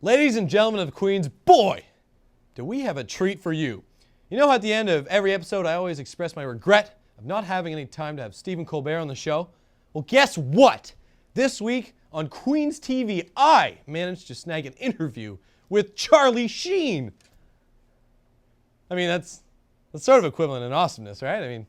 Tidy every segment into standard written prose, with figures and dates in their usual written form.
Ladies and gentlemen of Queens, boy, do we have a treat for you. You know how at the end of every episode I always express my regret of not having any time to have Stephen Colbert on the show? Well, guess what? This week on Queens TV, I managed to snag an interview with Charlie Sheen. I mean, that's sort of equivalent in awesomeness, right? I mean,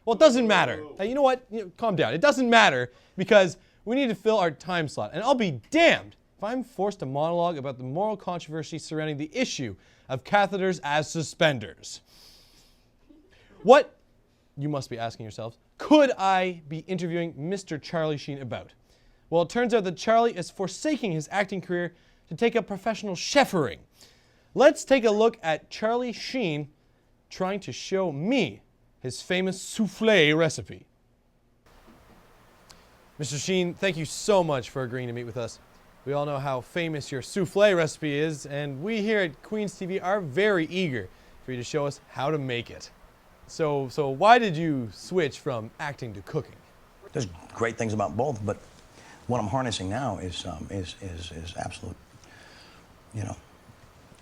well, it doesn't matter. You know what? Calm down. It doesn't matter because we need to fill our time slot. And I'll be damned if I'm forced to monologue about the moral controversy surrounding the issue of catheters as suspenders. What, you must be asking yourselves, could I be interviewing Mr. Charlie Sheen about? Well, it turns out that Charlie is forsaking his acting career to take up professional chefering. Let's take a look at Charlie Sheen trying to show me his famous soufflé recipe. Mr. Sheen, thank you so much for agreeing to meet with us. We all know how famous your soufflé recipe is, and we here at Queens TV are very eager for you to show us how to make it. So why did you switch from acting to cooking? There's great things about both, but what I'm harnessing now is absolute,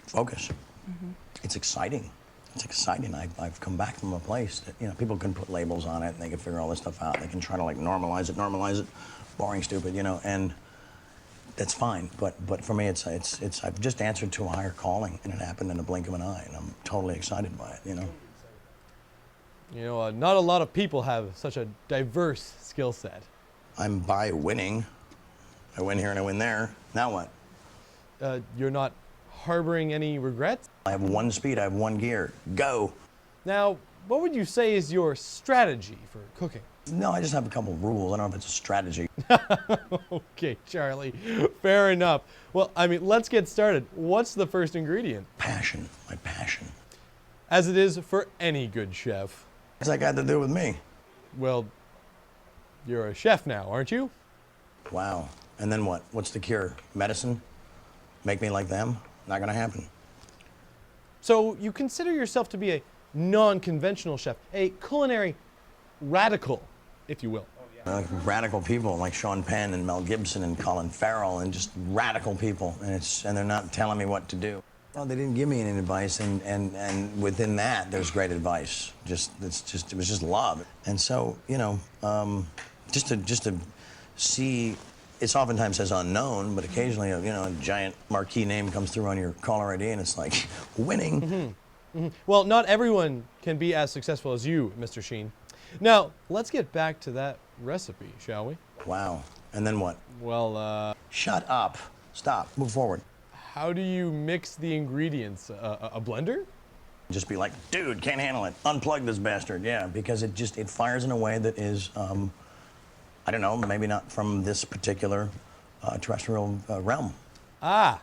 focus. Mm-hmm. It's exciting. It's exciting. I've come back from a place that, people can put labels on it and they can figure all this stuff out. They can try to normalize it, boring, stupid, and that's fine. But for me, it's I've just answered to a higher calling, and it happened in a blink of an eye, and I'm totally excited by it, Not a lot of people have such a diverse skill set. I'm by winning. I win here and I win there. Now what? You're not harboring any regrets? I have one speed, I have one gear. Go! Now, what would you say is your strategy for cooking? No, I just have a couple of rules. I don't know if it's a strategy. Okay, Charlie, fair enough. Well, let's get started. What's the first ingredient? Passion, my passion. As it is for any good chef. What's that got to do with me? Well, you're a chef now, aren't you? Wow. And then what? What's the cure? Medicine? Make me like them? Not gonna happen. So you consider yourself to be a non-conventional chef, a culinary radical, if you will. Radical people like Sean Penn and Mel Gibson and Colin Farrell, and just radical people, and they're not telling me what to do. Well, they didn't give me any advice, and within that, there's great advice. It was just love, and so just to see. It's oftentimes says unknown, but occasionally a giant marquee name comes through on your caller ID, and it's like winning. Mm-hmm. Mm-hmm. Well, not everyone can be as successful as you, Mr. Sheen. Now, let's get back to that recipe, shall we? Wow. And then what? Well, Shut up. Stop. Move forward. How do you mix the ingredients? A blender? Just be like, dude, can't handle it. Unplug this bastard. Yeah, because it fires in a way that is, I don't know, maybe not from this particular terrestrial realm. Ah,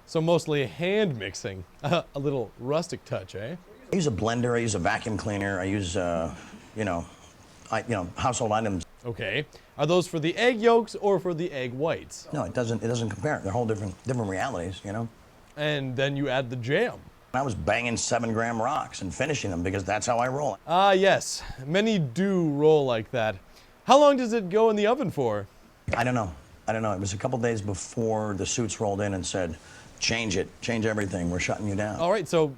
so mostly hand mixing. A little rustic touch, eh? I use a blender, I use a vacuum cleaner, I use, household items. Okay. Are those for the egg yolks or for the egg whites? No, it doesn't compare. They're whole different realities, And then you add the jam. I was banging 7-gram rocks and finishing them because that's how I roll. Ah, yes. Many do roll like that. How long does it go in the oven for? I don't know. It was a couple days before the suits rolled in and said, change everything, we're shutting you down. All right, so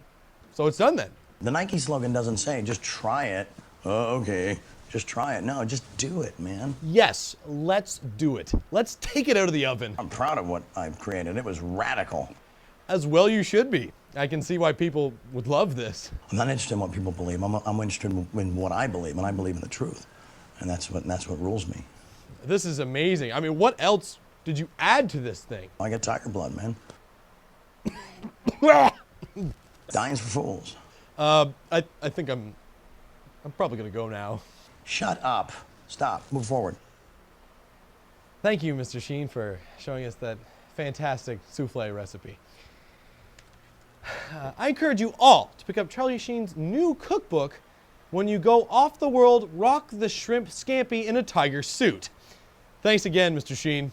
it's done then. The Nike slogan doesn't say, just try it. Oh, okay, just try it. No, just do it, man. Yes, let's do it. Let's take it out of the oven. I'm proud of what I've created. It was radical. As well you should be. I can see why people would love this. I'm not interested in what people believe. I'm interested in what I believe, and I believe in the truth. And that's what rules me. This is amazing. What else did you add to this thing? I got tiger blood, man. Dying's for fools. I think I'm probably gonna go now. Shut up. Stop. Move forward. Thank you, Mr. Sheen, for showing us that fantastic soufflé recipe. I encourage you all to pick up Charlie Sheen's new cookbook, When You Go Off the World, Rock the Shrimp Scampi in a Tiger Suit. Thanks again, Mr. Sheen.